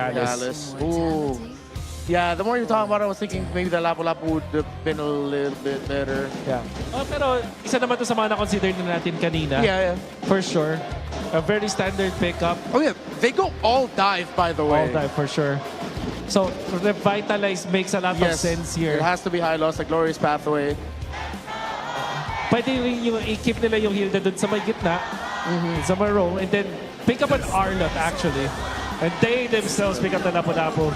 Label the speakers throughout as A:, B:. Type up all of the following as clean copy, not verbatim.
A: Alice. Ooh. Yeah, the more you talk about it, I was thinking maybe the Lapu-Lapu would have been a little bit better.
B: Yeah. Pero isa naman to sa mga na-consider na natin kanina.
A: Yeah.
B: For sure. A very standard pickup.
A: Oh yeah, they go all dive, by the way.
B: All dive, for sure. So, revitalize makes a lot of sense here.
A: It has to be high loss, a glorious pathway.
B: Pwede yung i-keep nila yung Hilda dun sa may gitna, sa may row, and then pick up an Arlot actually. And they themselves pick up the Lapu-Lapu.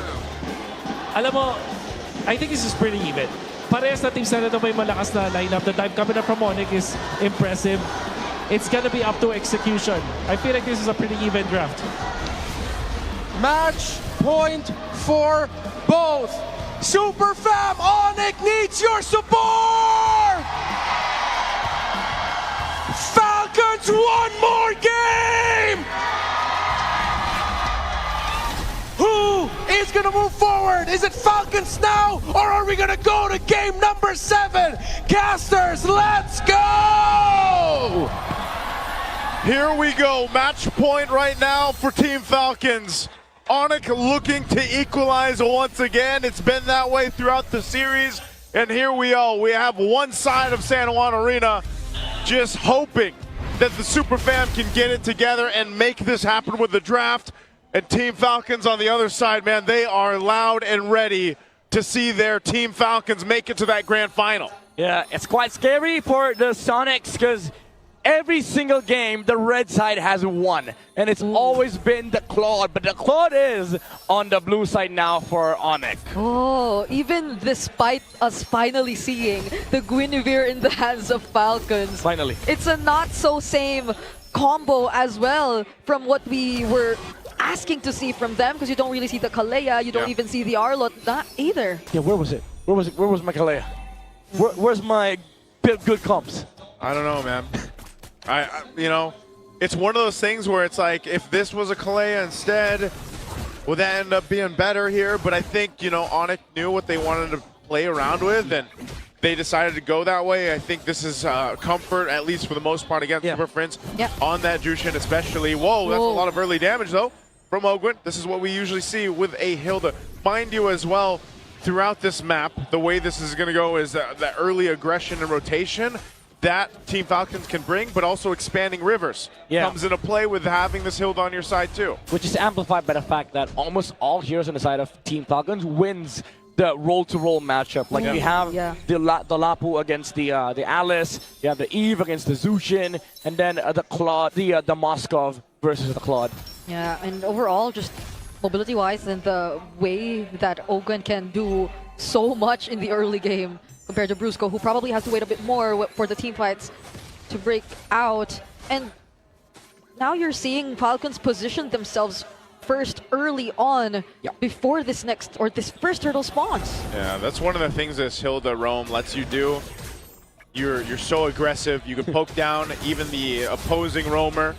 B: Alam mo, I think this is pretty even. Parehas na teams na may malakas na lineup. The time coming up from ONIC is impressive. It's gonna be up to execution. I feel like this is a pretty even draft.
A: Match point for both. Super Fam, ONIC needs your support! Falcons, one more game! Who is going to move forward? Is it Falcons now, or are we going to go to game number 7? Casters, let's go!
C: Here we go, match point right now for Team Falcons. ONIC looking to equalize once again. It's been that way throughout the series, and here we are. We have one side of San Juan Arena just hoping that the Super Fam can get it together and make this happen with the draft. And Team Falcons on the other side, man, they are loud and ready to see their Team Falcons make it to that grand final.
D: Yeah, it's quite scary for the Sonics because every single game the red side has won. And it's always been the Claude, but the Claude is on the blue side now for ONIC.
E: Oh, even despite us finally seeing the Guinevere in the hands of Falcons.
D: Finally.
E: It's a not so same combo as well from what we were asking to see from them, because you don't really see the Kalea, you don't even see the Arlot, not either.
D: Yeah, where was it? Where was my Kalea? Where's my good comps?
C: I don't know, man. You know, it's one of those things where it's like, if this was a Kalea instead, would that end up being better here? But I think, you know, ONIC knew what they wanted to play around with, and they decided to go that way. I think this is comfort, at least for the most part, against Super Prince on that Jushin especially. Whoa, that's a lot of early damage, though, from Ogwin. This is what we usually see with a Hilda. Mind you as well, throughout this map, the way this is going to go is that early aggression and rotation that Team Falcons can bring, but also expanding rivers comes into play with having this Hilda on your side too.
D: Which is amplified by the fact that almost all heroes on the side of Team Falcons wins the roll-to-roll matchup. Like you have the Lapu against the Alice, you have the Eve against the Zushin, and then the Claude, the Moskov versus the Claude.
E: Yeah, and overall, just mobility-wise and the way that Ogun can do so much in the early game compared to Brusco, who probably has to wait a bit more for the team fights to break out. And now you're seeing Falcons position themselves first early on before this first turtle spawns.
C: Yeah, that's one of the things this Hilda roam lets you do. You're so aggressive, you can poke down even the opposing roamer,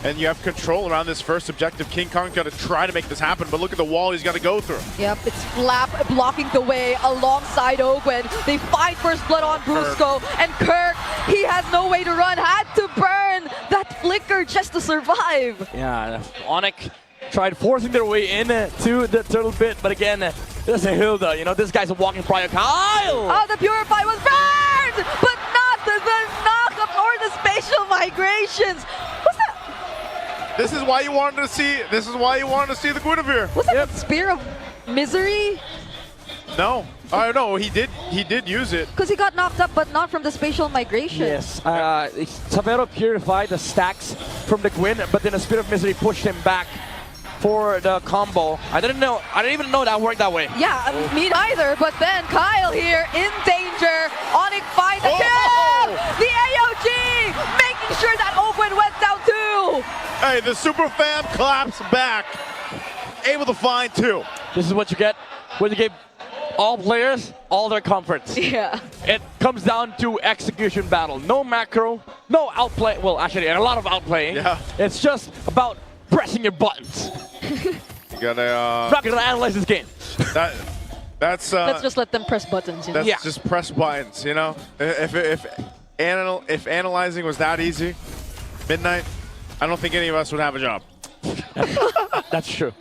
C: and you have control around this first objective. King Kong's got to try to make this happen, but look at the wall he's got to go through.
E: Yep, it's Flap blocking the way alongside Ogwen. They find first blood on Brusco, and Kirk, he has no way to run, had to burn that flicker just to survive.
D: Yeah, ONIC tried forcing their way in to the turtle pit, but again, this is a Hilda. You know, this guy's a walking prior. Kyle!
E: Oh, the Purify was burned, but not the knockup or the spatial migrations. What's that?
C: This is why you wanted to see. This is why you wanted to see the Guinevere.
E: Was that the Spear of Misery?
C: No, I know he did use it.
E: Because he got knocked up, but not from the spatial migration.
D: Yes, Savero purified the stacks from the Gwyn, but then the Spear of Misery pushed him back for the combo. I didn't even know that worked that way.
E: Yeah, me neither, but then Kyle here in danger. ONIC finds the kill! The AOG making sure that Ogwen went down too!
C: Hey, the Super Fam claps back. Able to find two.
D: This is what you get when you give all players all their comforts.
E: Yeah.
D: It comes down to execution battle. No macro, no outplay. Well, actually, a lot of outplaying.
C: Yeah.
D: It's just about pressing your buttons.
C: You gotta
D: not gonna analyze this game.
C: That's
E: let's just let them press buttons. You know?
C: That's just press buttons, you know. If analyzing was that easy, midnight, I don't think any of us would have a job.
D: That's true.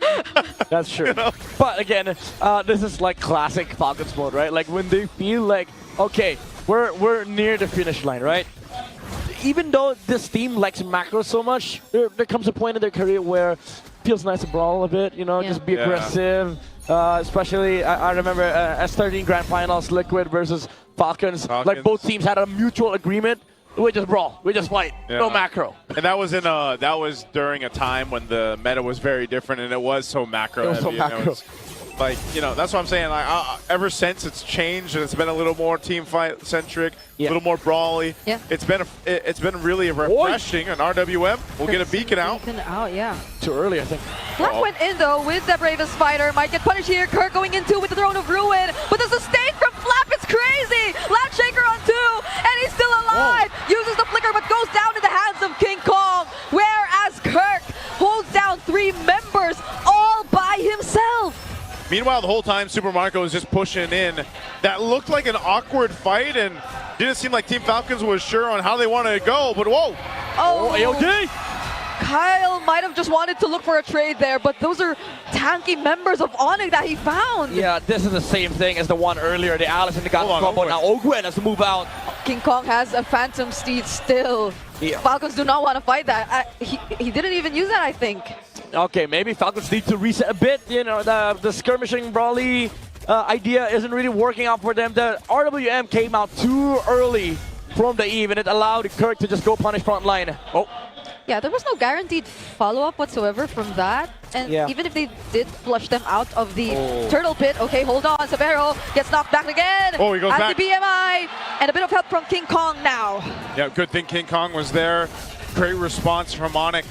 D: That's true. But again, this is like classic Falcons mode, right? Like when they feel like, okay, we're near the finish line, right? Even though this team likes macro so much, there comes a point in their career where it feels nice to brawl a bit, you know, just be aggressive. Especially, I remember S13 Grand Finals, Liquid versus Falcons. Like both teams had a mutual agreement. We just brawl. We just fight. No macro.
C: And that was during a time when the meta was very different, and it was so macro.
D: It was so
C: heavy,
D: macro.
C: Like, you know, that's what I'm saying. Like, ever since it's changed and it's been a little more team fight centric, a little more brawly.
E: Yeah.
C: It's been really refreshing. An RWM. We'll get a beacon out.
D: Too early, I think.
E: Flash went in though with the bravest fighter. Might get punished here. Kirk going in 2 with the Throne of Ruin. But the sustain from Flap is crazy. Lat Shaker on 2, and he's still alive. Uses the flicker, but goes down in the hands of King Kong. Whereas Kirk holds down 3 members all by himself.
C: Meanwhile, the whole time, Super Marco was just pushing in. That looked like an awkward fight, and didn't seem like Team Falcons was sure on how they wanted to go, but whoa!
E: Oh,
D: AOD!
E: Kyle might have just wanted to look for a trade there, but those are tanky members of ONIC that he found.
D: Yeah, this is the same thing as the one earlier, the Alice and the Gato combo. Now Ogwen has to move out.
E: King Kong has a Phantom Steed still.
D: Yeah.
E: Falcons do not want to fight that. He didn't even use that, I think.
D: Okay, maybe Falcons need to reset a bit. You know, the skirmishing brawly idea isn't really working out for them. The RWM came out too early from the Eve, and it allowed Kirk to just go punish front line. Oh.
E: Yeah, there was no guaranteed follow-up whatsoever from that. And even if they did flush them out of the turtle pit, okay, hold on, Severo gets knocked back again.
C: Oh, he goes back.
E: The BMI, and a bit of help from King Kong now.
C: Yeah, good thing King Kong was there. Great response from ONIC.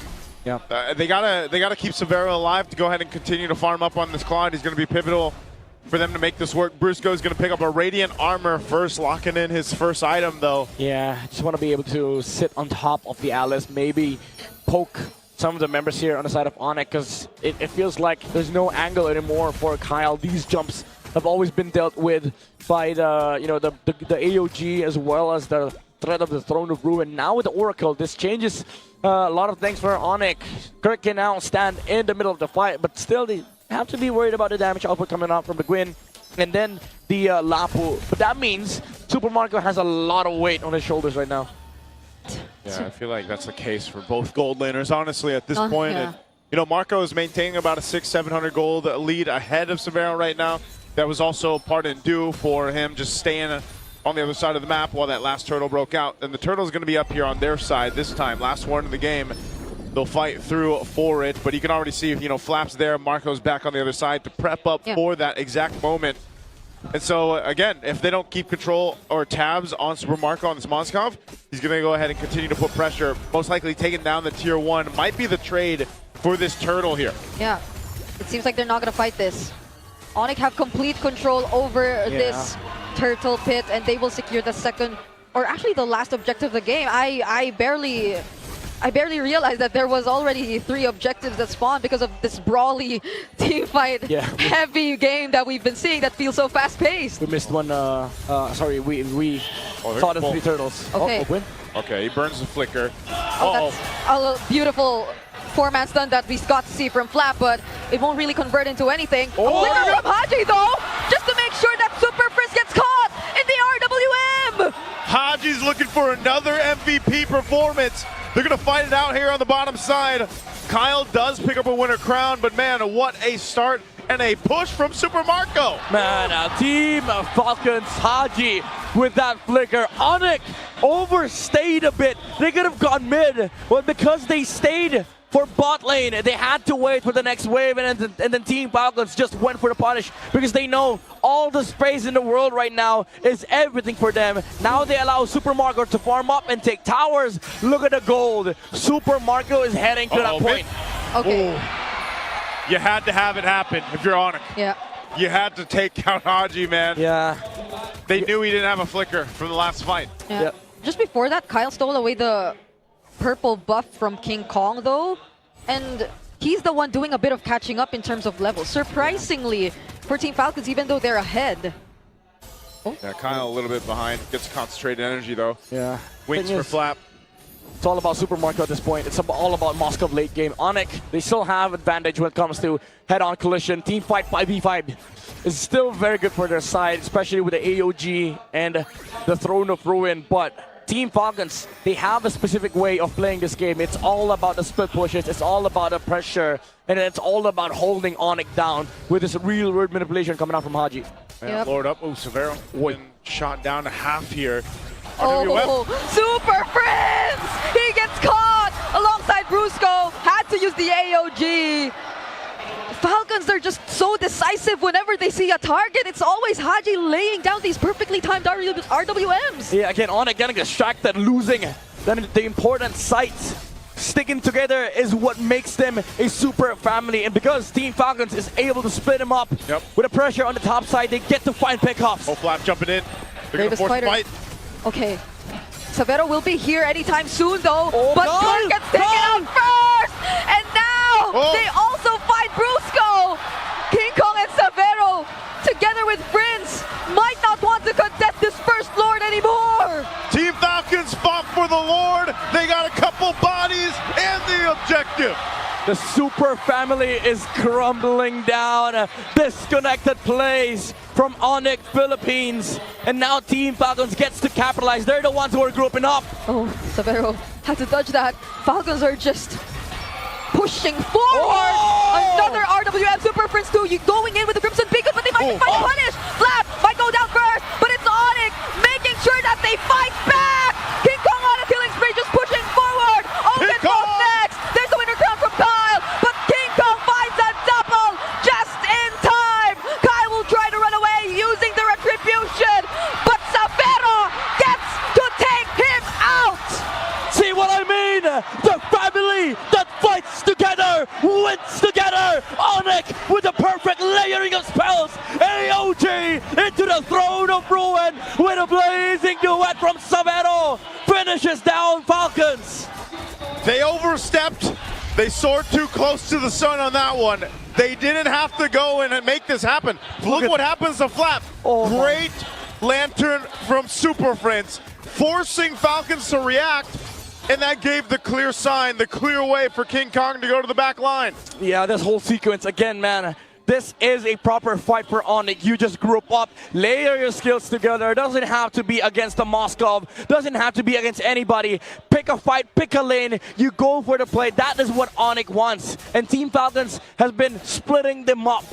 D: Yeah.
C: They gotta keep Severo alive to go ahead and continue to farm up on this Claude. He's gonna be pivotal for them to make this work. Brusco is gonna pick up a Radiant Armor first, locking in his first item though.
D: Yeah, just want to be able to sit on top of the Alice, maybe poke some of the members here on the side of ONIC, because it feels like there's no angle anymore for Kyle. These jumps have always been dealt with by the AOG as well as the threat of the Throne of Ruin. Now with the Oracle, this changes a lot of things for ONIC. Kirk can now stand in the middle of the fight, but still they have to be worried about the damage output coming out from the Gwyn and then the Lapu. But that means Super Marco has a lot of weight on his shoulders right now.
C: Yeah, I feel like that's the case for both gold laners, honestly, at this point. And, you know, Marco is maintaining about a 600-700 gold lead ahead of Severo right now. That was also part and due for him just staying on the other side of the map while that last turtle broke out. And the turtle's going to be up here on their side this time. Last one in the game. They'll fight through for it, but you can already see, you know, Flap's there. Marco's back on the other side to prep up for that exact moment. And so, again, if they don't keep control or tabs on Super Marco on this Moskov, he's going to go ahead and continue to put pressure. Most likely taking down the Tier 1. Might be the trade for this turtle here.
E: Yeah, it seems like they're not going to fight this. ONIC have complete control over this turtle pit, and they will secure the second, or actually the last objective of the game. I barely realized that there was already 3 objectives that spawned because of this brawly team fight heavy game that we've been seeing that feels so fast paced.
D: We missed one, sorry, we saw the 3 turtles.
E: Okay.
C: Okay, he burns the flicker.
E: That's a beautiful 4-man stun that we got to see from Flap, but it won't really convert into anything. A flicker from Haji though, just to make sure that Super Frizz gets caught in the RWM!
C: Haji's looking for another MVP performance. They're going to fight it out here on the bottom side. Kyle does pick up a winner crown, but man, what a start and a push from Super Marco.
D: Man, Team Falcons, Haji with that flicker. ONIC overstayed a bit. They could have gone mid, but because they stayed for bot lane, they had to wait for the next wave, and then Team Falcons just went for the punish because they know all the space in the world right now is everything for them. Now they allow Super Marco to farm up and take towers. Look at the gold. Super Marco is heading to that point.
E: Okay.
C: You had to have it happen if you're ONIC.
E: Yeah.
C: You had to take out Haji, man.
D: Yeah.
C: They knew he didn't have a flicker from the last fight.
E: Yeah.
D: Yep.
E: Just before that, Kyle stole away the purple buff from King Kong though, and he's the one doing a bit of catching up in terms of level. Surprisingly for Team Falcons, even though they're ahead.
C: Yeah, Kyle a little bit behind. Gets concentrated energy though.
D: Yeah.
C: Wings for Flap.
D: It's all about Super Marco at this point. It's all about Moscow late game. ONIC, they still have advantage when it comes to head-on collision. Team fight 5v5 is still very good for their side, especially with the AOG and the Throne of Ruin. But Team Falcons, they have a specific way of playing this game. It's all about the split pushes. It's all about the pressure. And it's all about holding ONIC down with this real-world manipulation coming out from Haji.
C: Yeah, Lord up. Oh, Severo been shot down to half here.
E: Oh, Super Prince! He gets caught alongside Brusco. Had to use the AOG. Falcons are just so decisive whenever they see a target. It's always Haji laying down these perfectly timed RWMs.
D: Yeah, again, ONIC getting distracted, losing the important sites. Sticking together is what makes them a super family, and because Team Falcons is able to split them up with the pressure on the top side, they get to find pickoffs.
C: Oh, Flap jumping in. They're going to force the fight.
E: Okay. Severo will be here anytime soon, though.
D: Oh,
E: but Kirk gets taken out first! And now they also fight Brusco! King Kong and Severo, together with Prince, might not want to contest this first Lord anymore!
C: Team Falcons fought for the Lord. They got a couple bodies and the objective.
D: The super family is crumbling down. Disconnected plays from ONIC Philippines. And now Team Falcons gets to capitalize. They're the ones who are grouping up.
E: Oh, Severo had to dodge that. Falcons are just pushing forward. Another RWM Super Prince 2 going in with the Crimson Beacon, but they might find punish. Flap might go down first, but it's ONIC making sure that they fight back. King Kong on a killing spree, just pushing forward. Open goes next. There's the winner crown from Kyle, but King Kong finds a double just in time. Kyle will try to run away using the retribution, but Severo gets to take him out.
D: See what I mean? The family that fights together, wins together. ONIC with the perfect layering of spells. AOG into the Throne of Ruin with a blazing duet from Severo. Finishes down Falcons.
C: They overstepped. They soared too close to the sun on that one. They didn't have to go in and make this happen. Look what happens to Flap. Great lantern from Super Prince, forcing Falcons to react. And that gave the clear sign, the clear way for King Kong to go to the back line.
D: Yeah, this whole sequence, again, man, this is a proper fight for ONIC. You just group up, layer your skills together. It doesn't have to be against the Moscow, doesn't have to be against anybody. Pick a fight, pick a lane, you go for the play. That is what ONIC wants. And Team Falcons has been splitting them up.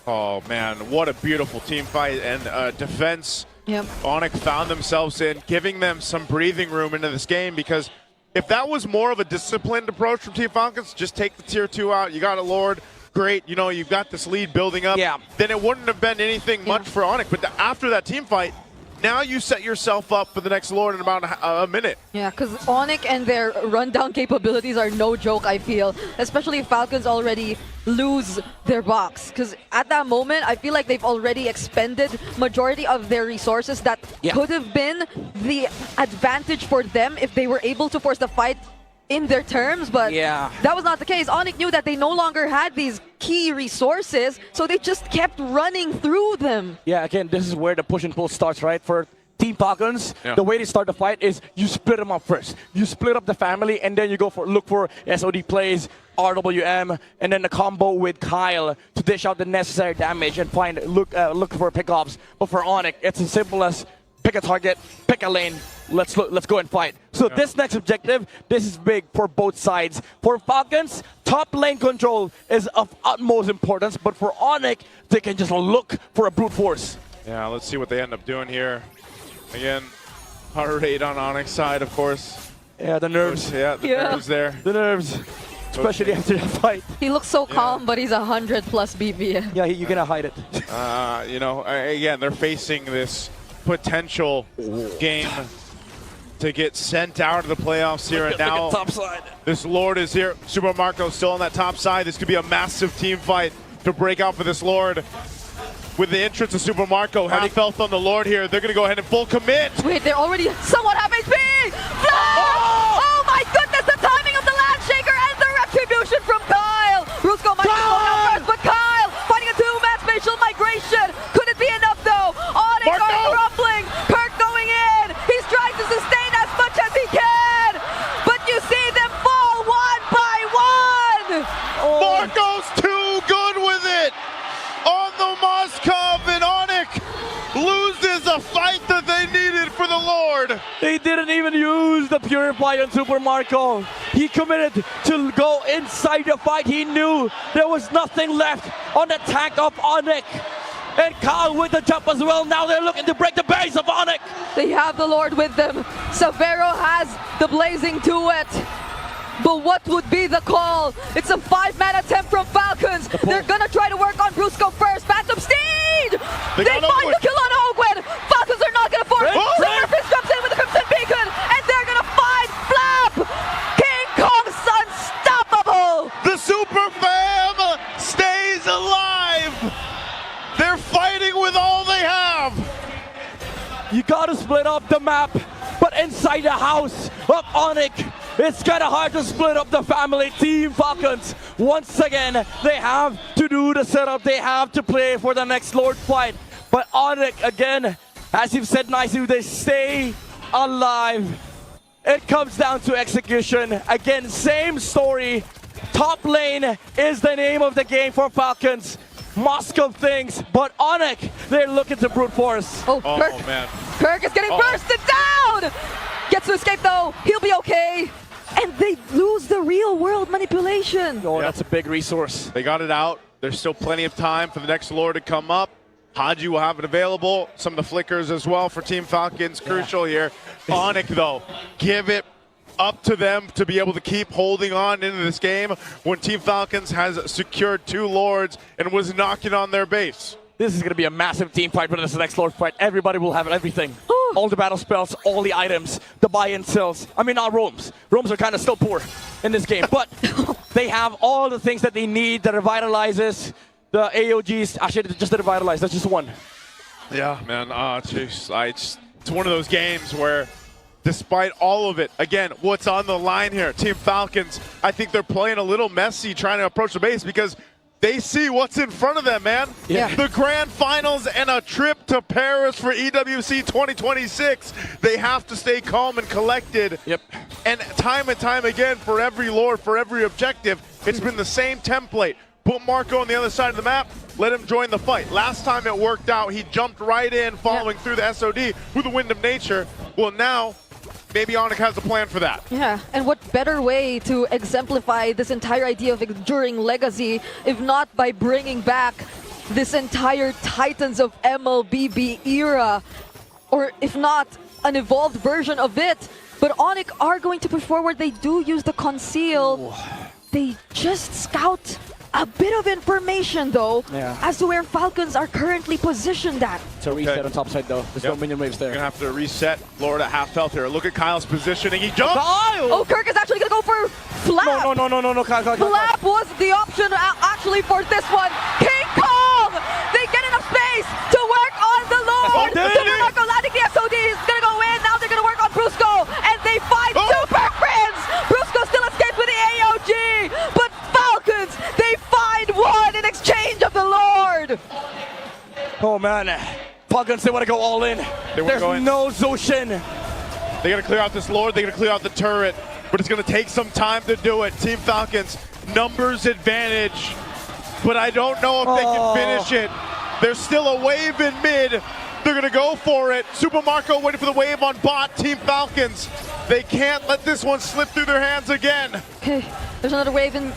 C: Oh man, what a beautiful team fight and defense.
E: Yep.
C: ONIC found themselves in, giving them some breathing room into this game, because if that was more of a disciplined approach from Team Falcons, just take the tier 2 out, you got a Lord, great, you know, you've got this lead building up, then it wouldn't have been anything much for ONIC. But after that team fight, now you set yourself up for the next Lord in about a minute.
E: Yeah, because ONIC and their rundown capabilities are no joke, I feel. Especially if Falcons already lose their box. Because at that moment, I feel like they've already expended majority of their resources that could have been the advantage for them if they were able to force the fight in their terms, but that was not the case. ONIC knew that they no longer had these key resources, so they just kept running through them.
D: Yeah, again, this is where the push and pull starts, right? For Team Falcons, the way they start the fight is you split them up first. You split up the family, and then you go for look for SOD plays, RWM, and then the combo with Kyle to dish out the necessary damage and find look for pickoffs. But for ONIC, it's as simple as pick a target, pick a lane, let's go and fight. So this next objective, this is big for both sides. For Falcons, top lane control is of utmost importance, but for ONIC, they can just look for a brute force.
C: Yeah, let's see what they end up doing here. Again, heart rate on ONIC's side, of course.
D: Yeah, the nerves.
C: Yeah, the nerves there.
D: The nerves. Especially after the fight.
E: He looks so calm, but he's 100+ BPM.
D: Yeah, you're gonna hide it.
C: You know, again, they're facing this potential game to get sent out of the playoffs here, and now
D: top side.
C: This Lord is here. Super Marco still on that top side. This could be a massive team fight to break out for this Lord. With the entrance of Super Marco, half health on the Lord here. They're going to go ahead and full commit.
E: Wait, they're already somewhat half HP! Oh my goodness, the timing of the land shaker and the retribution from Kyle! Brusco might go down first, but Kyle fighting a two-man spatial migration. Could it be enough though? ONIC are rumbling. Kirk going in. He's trying to sustain as much as he can.
C: the fight that they needed for the Lord.
D: They didn't even use the Purify on Super Marco. He committed to go inside the fight. He knew there was nothing left on the tank of ONIC. And Kyle with the jump as well. Now they're looking to break the base of ONIC.
E: They have the Lord with them. Severo has the blazing duet. But what would be the call? It's a 5-man attempt from Falcons. They're gonna try to work on Brusco first. Phantom Steed! They find the kill on Ogwen. Falcons are not gonna force. Silverfish jumps in with the Crimson Beacon, and they're gonna find Flap! King Kong's unstoppable!
C: The Super Fam stays alive. They're fighting with all they have.
D: You gotta split up the map, but inside the house of ONIC, it's kind of hard to split up the family. Team Falcons, once again, they have to do the setup. They have to play for the next Lord fight. But ONIC, again, as you've said nicely, they stay alive. It comes down to execution. Again, same story. Top lane is the name of the game for Falcons. Moscow things, but ONIC, they're looking to brute force.
E: Oh, Kirk.
C: Man.
E: Kirk is getting bursted down! Gets to escape though. He'll be okay. And they lose the real world manipulation.
D: Oh, that's a big resource.
C: They got it out. There's still plenty of time for the next Lord to come up. Haji will have it available. Some of the flickers as well for Team Falcons. Crucial here. ONIC, though, give it up to them to be able to keep holding on into this game when Team Falcons has secured 2 Lords and was knocking on their base.
D: This is going to be a massive team fight for this next Lord fight. Everybody will have everything. All the battle spells, all the items, the buy-in cells. I mean, not roams. Roams are kind of still poor in this game, but they have all the things that they need. The revitalizes, the AOGs. Actually, just the revitalize. That's just one.
C: Yeah, man. It's one of those games where, despite all of it, again, what's on the line here? Team Falcons, I think they're playing a little messy trying to approach the base because they see what's in front of them, man.
E: Yeah.
C: The grand finals and a trip to Paris for EWC 2026. They have to stay calm and collected.
D: Yep.
C: And time again, for every Lord, for every objective, it's been the same template. Put Marco on the other side of the map, let him join the fight. Last time it worked out, he jumped right in following through the SOD with the Wind of Nature. Well, now, maybe ONIC has a plan for that.
E: Yeah, and what better way to exemplify this entire idea of enduring legacy if not by bringing back this entire Titans of MLBB era, or if not an evolved version of it. But ONIC are going to push forward. They do use the conceal. They just scout a bit of information though as to where Falcons are currently positioned at.
D: It's a reset on top side though. There's no minion waves there.
C: You're gonna have to reset Lord at half health here. Look at Kyle's positioning. He jumps.
E: Oh, Kirk is actually gonna go for Flap.
D: No, Kyle.
E: Flap was the option actually for this one. King Kong! They get enough space to work on the Lord. Super Marco landing the SOD is gonna go in. Now they're gonna work on Brusco, and they find Super Friends. Brusco still escapes with the AOG, but Falcons, they find one in exchange of the Lord.
D: Oh man, Falcons, they want to go all in. There's no Zoshin.
C: They gotta clear out this Lord. They gotta clear out the turret, but it's gonna take some time to do it. Team Falcons, numbers advantage, but I don't know if they can finish it. There's still a wave in mid. They're gonna go for it. Super Marco waiting for the wave on bot. Team Falcons, they can't let this one slip through their hands again.
E: Okay, there's another wave in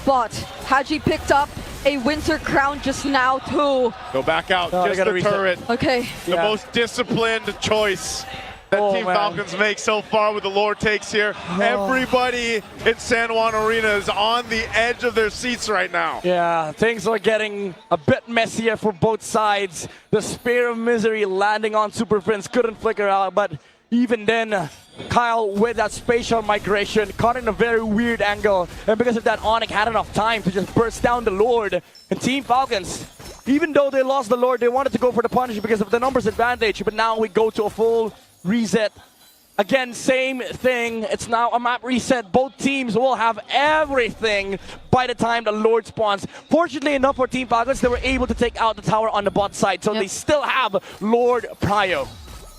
E: bot. Haji picked up a Winter Crown just now too.
C: Go back out, just the turret.
E: Okay.
C: The most disciplined choice that Team Falcons make so far with the Lord takes here. Everybody in San Juan Arena is on the edge of their seats right now.
D: Yeah, things are getting a bit messier for both sides. The Spear of Misery landing on Super Prince couldn't flicker out, but even then, Kyle with that spatial migration caught in a very weird angle, and because of that, ONIC had enough time to just burst down the Lord. And Team Falcons, even though they lost the Lord, they wanted to go for the punish because of the numbers advantage, but now we go to a full reset. Again, same thing. It's now a map reset. Both teams will have everything by the time the Lord spawns. Fortunately enough for Team Falcons, they were able to take out the tower on the bot side, so they still have Lord Prio.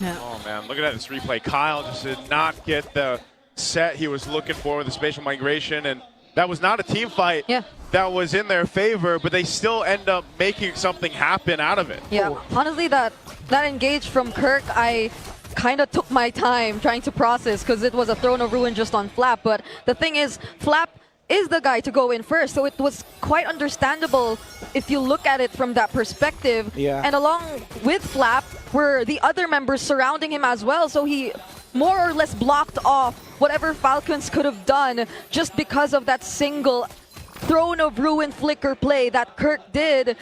E: Yeah.
C: Oh man, look at this replay. Kyle just did not get the set he was looking for with the spatial migration, and that was not a team fight that was in their favor, but they still end up making something happen out of it.
E: Yeah, honestly, that that engage from Kirk, I kind of took my time trying to process because it was a Throne of Ruin just on Flap. But the thing is, Flap is the guy to go in first, so it was quite understandable if you look at it from that perspective.
D: Yeah.
E: And along with Flap were the other members surrounding him as well, so he more or less blocked off whatever Falcons could have done just because of that single Throne of Ruin flicker play that Kirk did.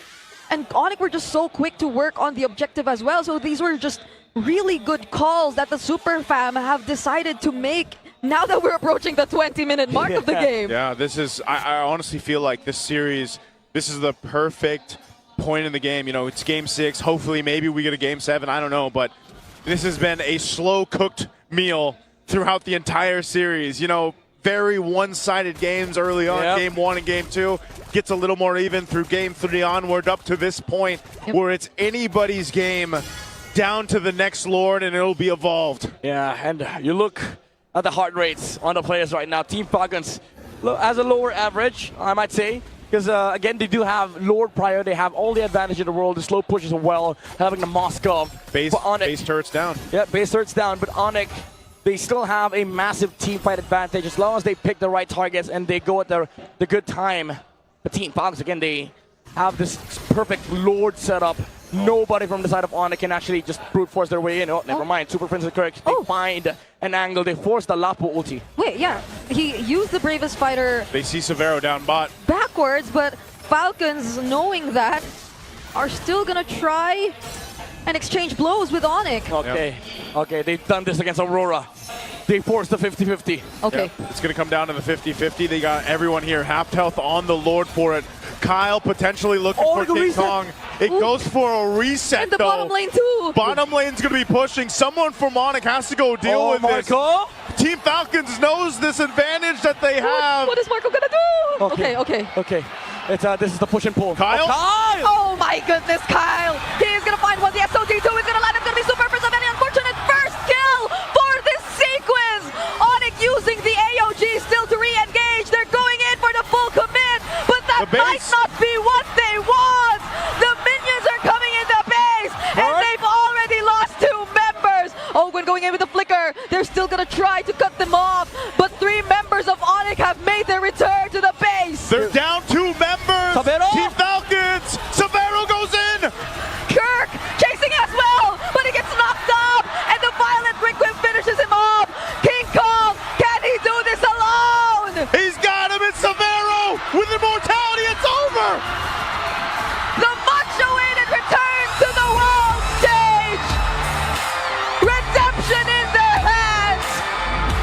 E: And ONIC were just so quick to work on the objective as well, so these were just really good calls that the Super Fam have decided to make now that we're approaching the 20-minute mark of the game.
C: Yeah, this is, I honestly feel like this series, this is the perfect point in the game. You know, it's game 6. Hopefully, maybe we get a game 7. I don't know, but this has been a slow-cooked meal throughout the entire series. You know, very one-sided games early on. Game 1 and game 2 gets a little more even through game 3 onward up to this point where it's anybody's game down to the next Lord, and it'll be evolved.
D: Yeah, and you look at the heart rates on the players right now. Team Falcons has a lower average, I might say, because again, they do have Lord prior. They have all the advantage in the world. The slow push as well, having the Moskov.
C: Base turrets down.
D: Yeah, base turrets down, but ONIC, they still have a massive team fight advantage as long as they pick the right targets and they go at the good time. The Team Falcons, again, they have this perfect Lord setup. Nobody from the side of ONIC can actually just brute force their way in. Oh, never mind. Super Prince and Kirk, they find an angle. They force the Lapo ulti.
E: Wait, yeah. He used the Bravest Fighter
C: They see Severo down bot.
E: backwards, but Falcons, knowing that, are still going to try and exchange blows with ONIC.
D: Okay. Okay, they've done this against Aurora. They forced the 50-50.
E: Okay.
C: Yeah, it's going to come down to the 50-50. They got everyone here half health on the Lord for it. Kyle potentially looking for King Kong. It goes for a reset,
E: In the
C: though.
E: bottom lane, too.
C: Bottom lane's going to be pushing. Someone from ONIC has to go deal with this.
D: Marco?
C: Team Falcons knows this advantage that they have.
E: What is Marco going to do? Okay.
D: Okay. It's, this is the push and pull.
C: Kyle?
D: Kyle!
E: Oh my goodness, Kyle! He is going to find one. The SOG2 is going to land. It's going to be super for Savannah. Unfortunate first kill for this sequence. ONIC using the AOG still to re-engage. They're going in for the full commit, but that might not be what they want. The minions are coming in the base, and they've already lost 2 members. Ogun going in with the flicker. They're still going to try to cut them off, but 3 members of ONIC have made their return to the base.
C: They're down 2 members.
D: Severo?
C: Team Falcons. Severo goes in.
E: Kirk chasing as well, but he gets knocked up, and the violent Quick Whip finishes him off. King Kong, can he do this alone?
C: He's got him. It's Severo with immortality. It's over.
E: The much-awaited return to the world stage. Redemption in their hands.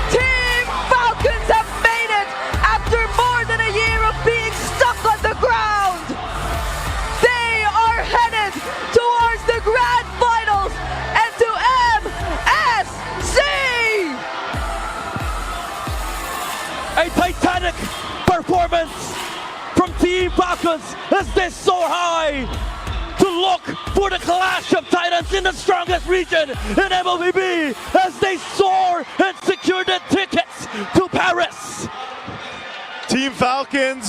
E: Team Falcons have made it after more than a year of being stuck on the ground. They are headed towards the grand finals and to MSC.
D: A titanic performance from Team Falcons as they soar high to look for the clash of titans in the strongest region in MLBB as they soar and secure the tickets to Paris.
C: Team Falcons